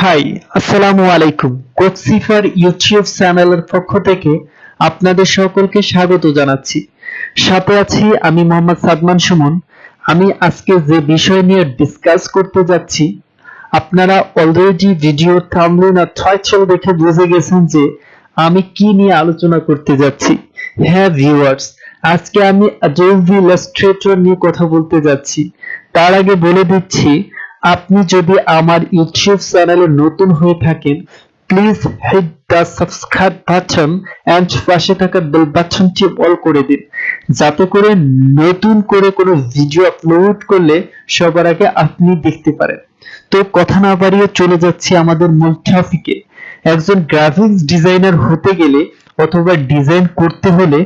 High, আসসালামু আলাইকুম। কোচিফার YouTube চ্যানেলের পক্ষ থেকে আপনাদের সকলকে স্বাগত জানাচ্ছি। সাথে আছি আমি মোহাম্মদ সাদমান সুমন। আমি আজকে যে বিষয় নিয়ে ডিসকাস করতে যাচ্ছি, আপনারা অলরেডি ভিডিও থাম্বনেল আর টাইটেল দেখে বুঝে গেছেন যে আমি কি নিয়ে আলোচনা করতে যাচ্ছি। হ্যাঁ ভিউয়ার্স, আজকে আমি Adobe Illustrator নিয়ে কথা বলতে যাচ্ছি। তার আগে বলে দিচ্ছি, আপনি যদি আমার ইউটিউব চ্যানেলে নতুন হয়ে থাকেন, please hit the subscribe button and পাশে থাকা বেল বাটনটি অল করে দিন, যাতে করে নতুন করে কোনো ভিডিও আপলোড করলে সবার আগে আপনি দেখতে পারেন। তো কথা না বাড়িয়ে চলে যাচ্ছি আমাদের মূল টপিকে। একজন গ্রাফিক্স ডিজাইনার হতে গেলে অথবা ডিজাইন করতে হলে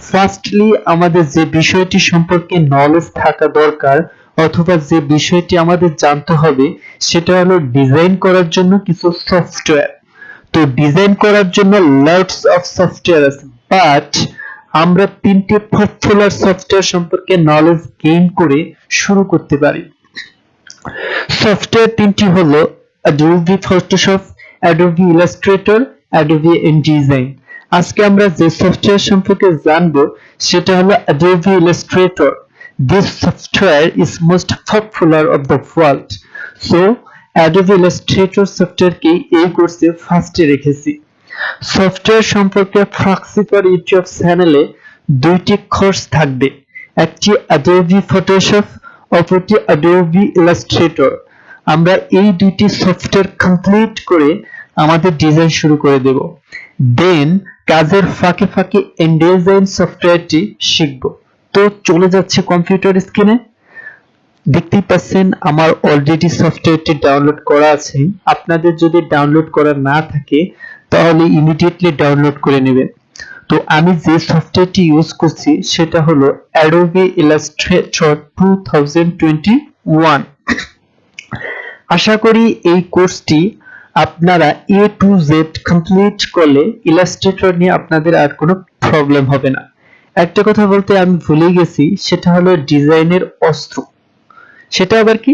ফার্স্টলি আমাদের যে বিষয়টি সম্পর্কে নলেজ থাকা দরকার অথবা যে বিষয়টি আমাদের জানতে হবে সেটা হলো ডিজাইন করার জন্য কিছু সফটওয়্যার। তো ডিজাইন করার জন্য লটস অফ সফটওয়্যার আছে, বাট আমরা তিনটি পপুলার সফটওয়্যার সম্পর্কে নলেজ গেইন করে শুরু করতে পারি। সফটওয়্যার তিনটি হলো Adobe Photoshop, Adobe Illustrator, Adobe InDesign। আজকে আমরা যে সফটওয়্যার সম্পর্কে জানবো সেটা হলো Adobe Illustrator. This software is most popular of the world. So Adobe Illustrator সফটওয়্যারকে এই কোর্সে ফার্স্টে রেখেছি। সফটওয়্যার সম্পর্কে ফর ইউটিউব চ্যানেলে দুইটি কোর্স থাকবে, একটি Adobe Photoshop, অপরটি Adobe Illustrator। আমরা এই দুইটি সফটওয়্যার কমপ্লিট করে আমাদের ডিজাইন শুরু করে দেব। দেন কাজের ফাঁকে ফাঁকে InDesign সফটওয়্যারটি শিখব। তো চলে যাচ্ছে কম্পিউটার স্ক্রিনে। দেখতেই পাচ্ছেন আমার অলরেডি সফটওয়্যারটি ডাউনলোড করা আছে। আপনাদের যদি ডাউনলোড করা না থাকে তাহলে ইমিডিয়েটলি ডাউনলোড করে নেবেন। তো আমি যে সফটওয়্যারটি ইউজ করছি সেটা হলো Adobe Illustrator 2021। আশা করি এই কোর্সটি আপনারা A to Z কমপ্লিট করলে ইলাস্ট্রেটর নিয়ে আপনাদের আর কোনো প্রবলেম হবে না। একটা কথা বলতে আমি ভুলে গেছি, সেটা হলো ডিজাইনের অস্ত্র। সেটা আবার কি?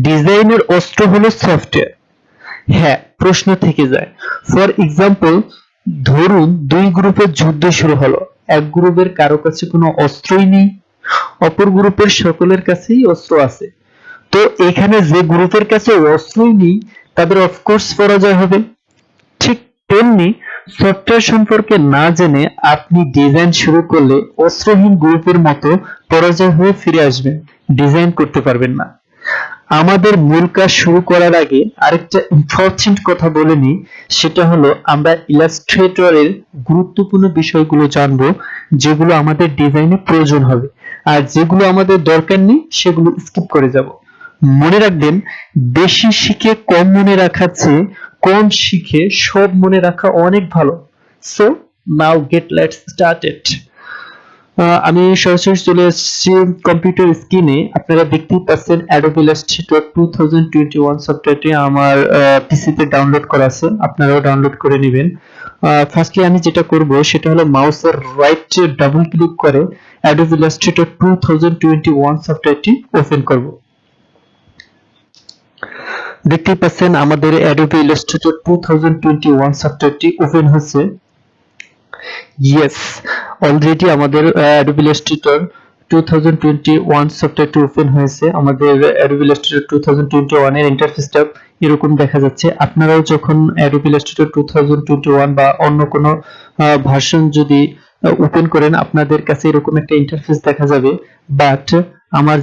ডিজাইনের অস্ত্র হলো সফটওয়্যার। হ্যাঁ, প্রশ্ন থেকে যায়। ফর এক্সাম্পল, ধরুন দুই গ্রুপের যুদ্ধ শুরু হলো। এক গ্রুপের কারো কাছে কোনো অস্ত্রই নেই, অপর গ্রুপের সকলের কাছেই অস্ত্র আছে। তো এখানে যে গ্রুপের কাছে অস্ত্রই নেই তাদের অফকোর্স পরাজয় হবে। ঠিক তেমনি সফটওয়্যার সম্পর্কে না জেনে আপনি ডিজাইন শুরু করলে অস্ত্রহীন গ্রুপের মতো পরাজয় হয়ে ফিরে আসবেন, ডিজাইন করতে পারবেন না। আমাদের মূল কাজ শুরু করার আগে আরেকটা ইম্পর্টেন্ট কথা বলে নিই, সেটা হলো আমরা ইলাস্ট্রেটরের গুরুত্বপূর্ণ বিষয়গুলো জানবো যেগুলো আমাদের ডিজাইনে প্রয়োজন হবে, আর যেগুলো আমাদের দরকার নেই সেগুলো স্কিপ করে যাব। মনে রাখবেন, বেশি শিখে কম মনে রাখার চেয়ে কম শিখে সব মনে রাখা অনেক ভালো। So now let's started. আমি সরাসরি চলে এসেছি কম্পিউটার স্ক্রিনে। আপনারা দেখতেই পাচ্ছেন Adobe Illustrator 2021 সফটওয়্যারটি আমার পিসিতে ডাউনলোড করা আছে, আপনারাও ডাউনলোড করে নেবেন। ফার্স্টলি আমি যেটা করব সেটা হলো মাউসের রাইট ডাবল ক্লিক করে Adobe Illustrator 2021 সফটওয়্যারটি ওপেন করব। দেখতেই পাচ্ছেন আমাদের Adobe Illustrator 2021 সফটওয়্যারটি ওপেন হচ্ছে। ইয়েস, অলরেডি আমাদের Adobe Illustrator 2021 সফটওয়্যারটি ওপেন হয়েছে। আমাদের Adobe Illustrator 2021 এর ইন্টারফেসটা এরকম দেখা যাচ্ছে। আপনারাও যখন Adobe Illustrator 2021 বা অন্য কোনো ভার্সন যদি ওপেন করেন আপনাদের কাছে এরকম একটা ইন্টারফেস দেখা যাবে, বাট আমার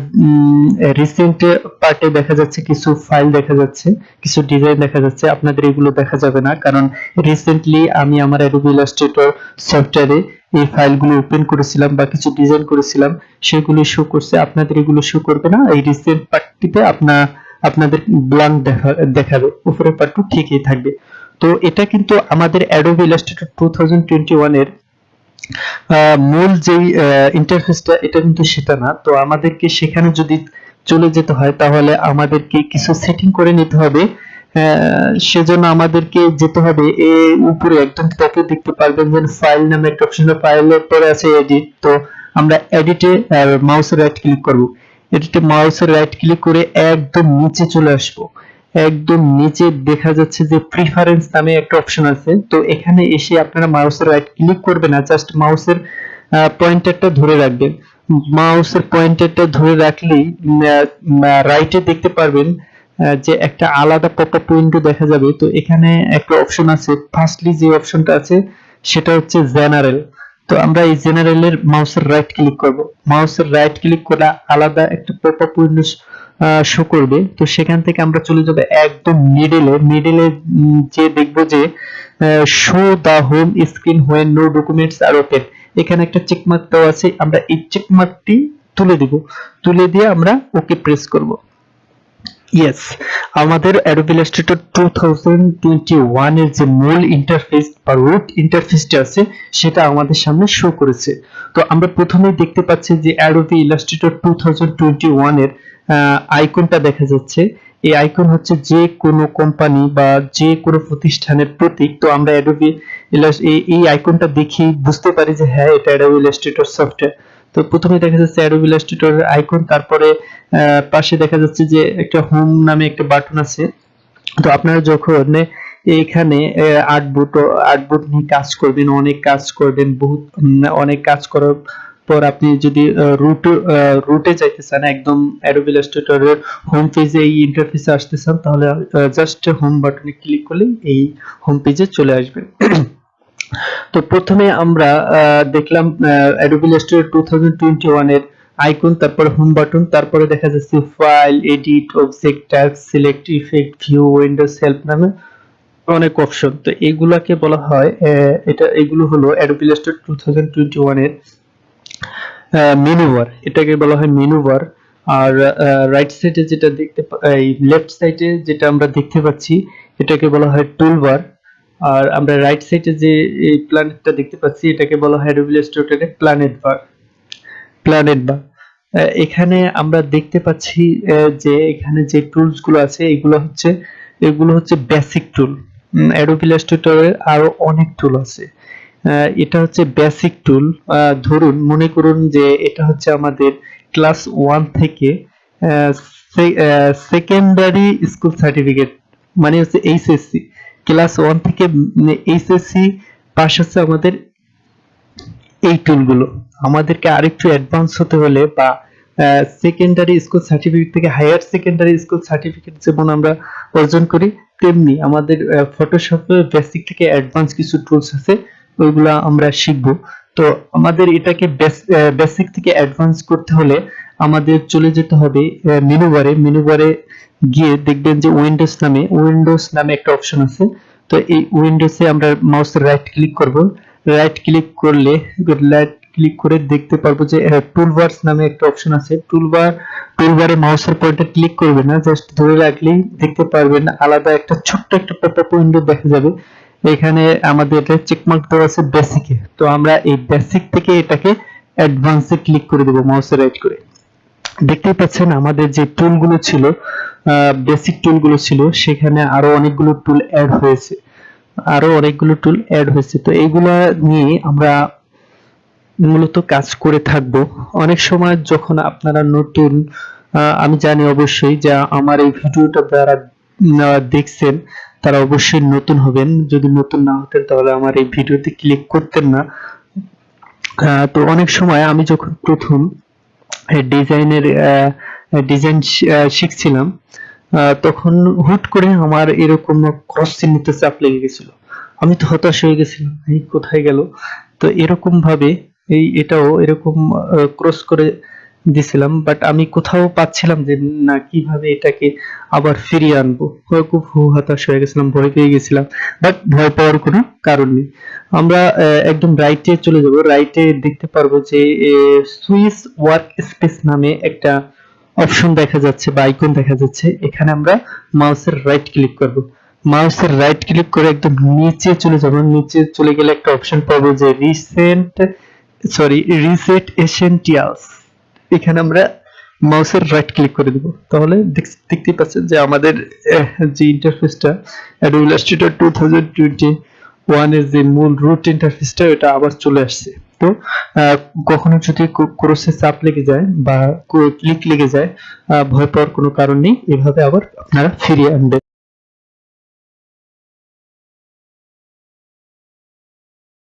রিসেন্ট পার্টে দেখা যাচ্ছে কিছু ফাইল দেখা যাচ্ছে, কিছু ডিজাইন দেখা যাচ্ছে। আপনাদের এগুলো দেখা যাবে না, কারণ রিসেন্টলি আমি আমার Adobe Illustrator সফটওয়্যারে এই ফাইলগুলো ওপেন করেছিলাম বা কিছু ডিজাইন করেছিলাম, সেগুলো শো করছে। আপনাদের এগুলো শো করবে না। এই রিসেন্ট পার্টটিতে আপনাদের ব্ল্যাঙ্ক দেখাবে, উপরের পার্টটু ঠিকই থাকবে। তো এটা কিন্তু আমাদের Adobe Illustrator 2021 এর মূল যেই ইন্টারফেসটা, এটা কিন্তু সেটা না। তো আমাদেরকে সেখানে যদি চলে যেতে হয় তাহলে আমাদেরকে কিছু সেটিং করে নিতে হবে। সেজন্য আমাদেরকে যেতে হবে উপরে একদম টপে দেখতে পারবেন যে ফাইল নামে একটা অপশন, ফাইলের পরে আছে এডিট। তো আমরা এডিটে মাউসের রাইট ক্লিক করব। এডিটে মাউসের রাইট ক্লিক করে একদম নিচে চলে আসবো। একদম নিচে দেখা যাচ্ছে যে প্রিফারেন্স নামে একটা অপশন আছে। তো এখানে এসে আপনারা মাউসের রাইট ক্লিক করবেন না, জাস্ট মাউসের পয়েন্টারটা ধরে রাখবেন। মাউসের পয়েন্টারটা ধরে রাখলেই রাইটে দেখতে পারবেন যে একটা আলাদা পপআপ উইন্ডো দেখা যাবে। তো এখানে একটা অপশন আছে, ফার্স্টলি যে অপশনটা আছে সেটা হচ্ছে জেনারেল। তো আমরা এই জেনারেলের মাউসের রাইট ক্লিক করব। মাউসের রাইট ক্লিক করে আলাদা একটা পপআপ উইন্ডো শো করবে। তো সেখান থেকে আমরা চলে যাব একদম মিডলে যে দেখব যে show the home screen when no documents are open, এখানে একটা চেকমার্ক দেওয়া আছে, আমরা এই চেকমার্কটি তুলে দিব। তুলে দিয়ে আমরা ওকে প্রেস করব। ইয়েস, আমাদের Adobe Illustrator 2021 এর যে মূল ইন্টারফেস বা রুট ইন্টারফেসটা আছে সেটা আমাদের সামনে শো করেছে। তো আমরা প্রথমেই দেখতে পাচ্ছি যে Adobe Illustrator 2021 এর আইকনটা দেখা যাচ্ছে। এই আইকন হচ্ছে যে কোনো কোম্পানি বা যে কোনো প্রতিষ্ঠানের প্রতীক। তো আমরা এই আইকনটা দেখি বুঝতে পারি যে হ্যাঁ, এটা Adobe Illustrator সফটওয়্যার। তো প্রথমে দেখা যাচ্ছে Adobe Illustrator এর আইকন, তারপরে পাশে দেখা যাচ্ছে যে একটা হোম নামে একটা বাটন আছে। তো আপনারা যখন এখানে আর্টবোর্ড নিয়ে কাজ করবেন, অনেক কাজ করবেন, অনেক কাজ করার পর আপনি যদি রুটে যাইতে চান, একদম Adobe Illustrator এর হোম পেজে এই ইন্টারফেসে আসতে চান, তাহলে জাস্ট হোম বাটনে ক্লিক করলেই এই হোম পেজে চলে আসবেন। তো প্রথমে আমরা দেখলাম Adobe Illustrator 2021 এর আইকন, তারপরে হোম বাটন, তারপরে দেখা যাচ্ছে file, edit, object, tag, select, effect, view, Windows, help নামে অনেক অপশন। তো এগুলাকে বলা হয় এগুলো হলো Adobe Illustrator 2021 এর মেনু বার, এটাকে বলা হয় মেনু বার। আর রাইট সাইডে যেটা এই লেফট সাইডে যেটা আমরা দেখতে পাচ্ছি এটাকে বলা হয় টুল বার। আর আমরা রাইট সাইডে যে এই প্ল্যানেটটা দেখতে পাচ্ছি এটাকে বলা হয় Adobe Illustrator এর প্ল্যানেট বার। এখানে আমরা দেখতে পাচ্ছি যে এখানে যে টুলস গুলো আছে এগুলো হচ্ছে বেসিক টুল। Adobe Illustrator এর আরো অনেক টুল আছে। এটা হচ্ছে বেসিক টুল। ধরুন মনে করুন যে এটা হচ্ছে আমাদের ক্লাস 1 থেকে সেকেন্ডারি স্কুল সার্টিফিকেট, মানে হচ্ছে এইচএসসি, ক্লাস 1 থেকে এইচএসসি পাস হচ্ছে আমাদের এই টুলগুলো। আমাদেরকে আরেকটু অ্যাডভান্স হতে হলে বা সেকেন্ডারি স্কুল সার্টিফিকেট থেকে হায়ার সেকেন্ডারি স্কুল সার্টিফিকেট যেমন আমরা অর্জন করি, তেমনি আমাদের ফটোশপে বেসিক থেকে অ্যাডভান্স কিছু টুলস আছে, ওইগুলো আমরা শিখব। তো আমাদের এটাকে বেসিক থেকে অ্যাডভান্স করতে হলে আমাদের চলে যেতে হবে মেনু বারে গিয়ে দেখবেন যে উইন্ডোজ নামে একটা অপশন আছে। তো এই উইন্ডোজে আমরা মাউসের রাইট ক্লিক করব। রাইট ক্লিক করে দেখতে পারবো যে টুলবারস নামে একটা অপশন আছে। টুলবারে মাউসের পয়েন্টার ক্লিক করবেন না, জাস্ট ধরে রাখলেই দেখতে পারবেন আলাদা একটা ছোট্ট একটা পপআপ উইন্ডো দেখা যাবে। এখানে আমাদের এটা চেকমার্ক দেওয়া আছে বেসিকে। তো আমরা এই বেসিক থেকে এটাকে অ্যাডভান্সে ক্লিক করে দেব মাউসের রাইট করে। দেখতেই পাচ্ছেন আমাদের যে টুলগুলো ছিল, বেসিক টুলগুলো ছিল, সেখানে আরো অনেকগুলো টুল অ্যাড হয়েছে। তো এইগুলা নিয়ে আমরা মূলত কাজ করে থাকব। অনেক সময় যখন আপনারা নতুন, আমি জানি অবশ্যই যে আমার এই ভিডিওটা যারা দেখছেন তারা অবশ্যই নতুন হবেন। যদি নতুন না হতেন তাহলে আমার এই ভিডিওতে ক্লিক করতেন না। তো অনেক সময় আমি যখন প্রথম ডিজাইন শিখছিলাম, তখন হুট করে আমার এরকম ক্রস চিহ্নিত চাপ লেগে গেছিল। আমি তো হতাশ হয়ে গেছিলাম, এই কোথায় গেল। তো এরকম ভাবে এটাও এরকম ক্রস করে দিছিলাম, বাট আমি কোথাও পাচ্ছিলাম যে না, কিভাবে এটাকে আবার ফিরিয়ে আনবো। খুব হতাশ হয়ে গেছিলাম, ভয় পেয়ে গেছিলাম। বাট ভয় পাওয়ার কোনো কারণ নেই। আমরা একদম রাইটে চলে যাব। রাইটে দেখতে পারবো যে সুইচ ওয়ার্ক স্পেস নামে একটা অপশন দেখা যাচ্ছে বা আইকন দেখা যাচ্ছে। এখানে আমরা মাউসের রাইট ক্লিক করব। মাউসের রাইট ক্লিক করে একদম নিচে চলে যাব। নিচে চলে গেলে একটা অপশন পাবো যে রিসেট এসেনশিয়ালস। এখানে আমরা মাউসের রাইট ক্লিক করে দিব। তাহলে দেখতে পাচ্ছেন যে আমাদের যে ইন্টারফেসটা Adobe Illustrator 2021 এর যে মূল রুট ইন্টারফেসটা, এটা আবার চলে আসছে। তো কখনো যদি ক্রসে চাপ লেগে যায় বা ক্লিক লেগে যায়, ভয় পাওয়ার কোনো কারণ নেই, এভাবে আবার আপনারা ফিরিয়ে আনবেন।